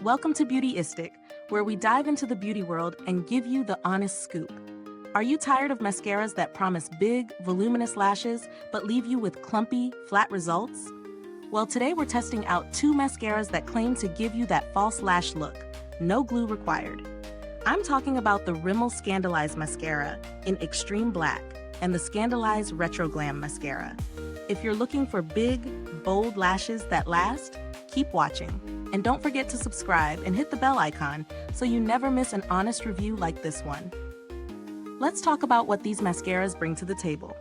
Welcome to Beautyistic, where we dive into the beauty world and give you the honest scoop. Are you tired of mascaras that promise big, voluminous lashes but leave you with clumpy, flat results? Well, today we're testing out two mascaras that claim to give you that false lash look. No glue required. I'm talking about the Rimmel Scandaleyes Mascara in Extreme Black and the Scandaleyes Retroglam Mascara. If you're looking for big, bold lashes that last, keep watching. And don't forget to subscribe and hit the bell icon so you never miss an honest review like this one. Let's talk about what these mascaras bring to the table.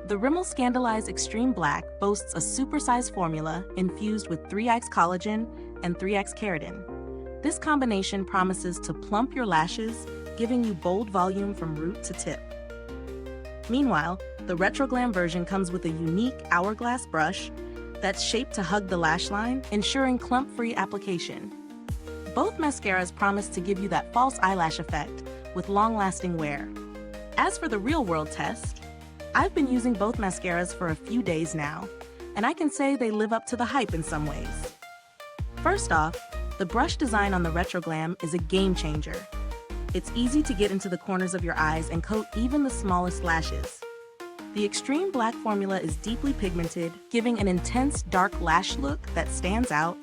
The Rimmel Scandaleyes Extreme Black boasts a supersized formula infused with 3x collagen and 3x keratin. This combination promises to plump your lashes, giving you bold volume from root to tip. Meanwhile, the Retroglam version comes with a unique hourglass brush that's shaped to hug the lash line, ensuring clump-free application. Both mascaras promise to give you that false eyelash effect with long-lasting wear. As for the real-world test, I've been using both mascaras for a few days now, and I can say they live up to the hype in some ways. First off, the brush design on the Retroglam is a game changer. It's easy to get into the corners of your eyes and coat even the smallest lashes. The Extreme Black formula is deeply pigmented, giving an intense dark lash look that stands out,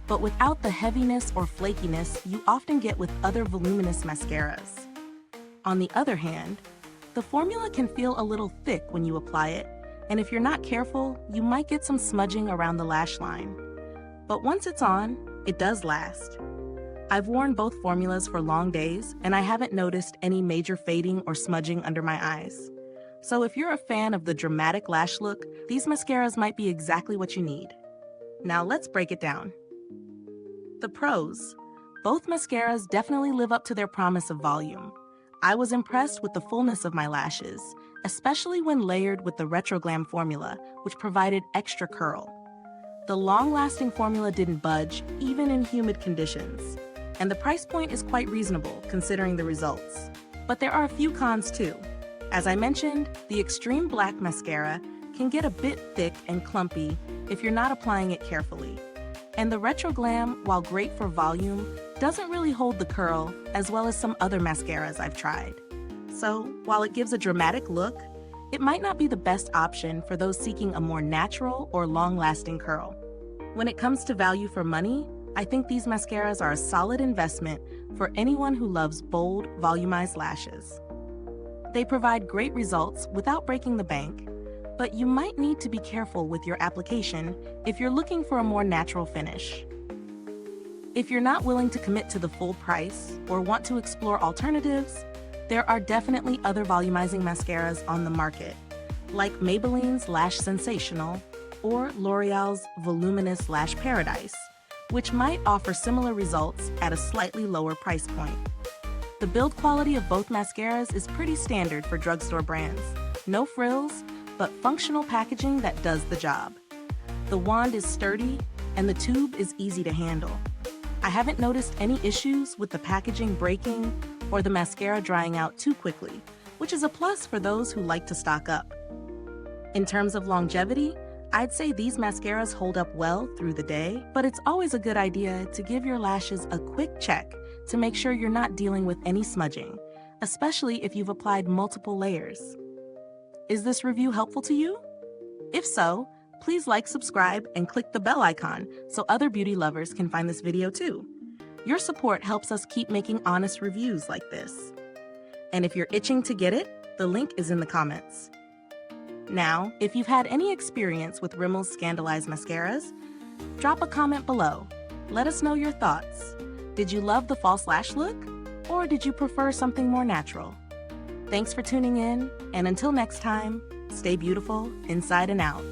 but without the heaviness or flakiness you often get with other voluminous mascaras. On the other hand, the formula can feel a little thick when you apply it, and if you're not careful, you might get some smudging around the lash line. But once it's on, it does last. I've worn both formulas for long days, and I haven't noticed any major fading or smudging under my eyes. So if you're a fan of the dramatic lash look, these mascaras might be exactly what you need. Now let's break it down. The pros. Both mascaras definitely live up to their promise of volume. I was impressed with the fullness of my lashes, especially when layered with the Retroglam formula, which provided extra curl. The long-lasting formula didn't budge, even in humid conditions. And the price point is quite reasonable, considering the results. But there are a few cons too. As I mentioned, the Extreme Black mascara can get a bit thick and clumpy if you're not applying it carefully. And the Retroglam, while great for volume, doesn't really hold the curl as well as some other mascaras I've tried. So, while it gives a dramatic look, it might not be the best option for those seeking a more natural or long-lasting curl. When it comes to value for money, I think these mascaras are a solid investment for anyone who loves bold, volumized lashes. They provide great results without breaking the bank, but you might need to be careful with your application if you're looking for a more natural finish. If you're not willing to commit to the full price or want to explore alternatives, there are definitely other volumizing mascaras on the market, like Maybelline's Lash Sensational or L'Oreal's Voluminous Lash Paradise, which might offer similar results at a slightly lower price point. The build quality of both mascaras is pretty standard for drugstore brands. No frills, but functional packaging that does the job. The wand is sturdy, and the tube is easy to handle. I haven't noticed any issues with the packaging breaking or the mascara drying out too quickly, which is a plus for those who like to stock up. In terms of longevity, I'd say these mascaras hold up well through the day, but it's always a good idea to give your lashes a quick check to make sure you're not dealing with any smudging, especially if you've applied multiple layers. Is this review helpful to you? If so, please like, subscribe, and click the bell icon so other beauty lovers can find this video too. Your support helps us keep making honest reviews like this. And if you're itching to get it, the link is in the comments. Now, if you've had any experience with Rimmel Scandaleyes mascaras, drop a comment below. Let us know your thoughts. Did you love the false lash look? Or did you prefer something more natural? Thanks for tuning in, and until next time, stay beautiful inside and out.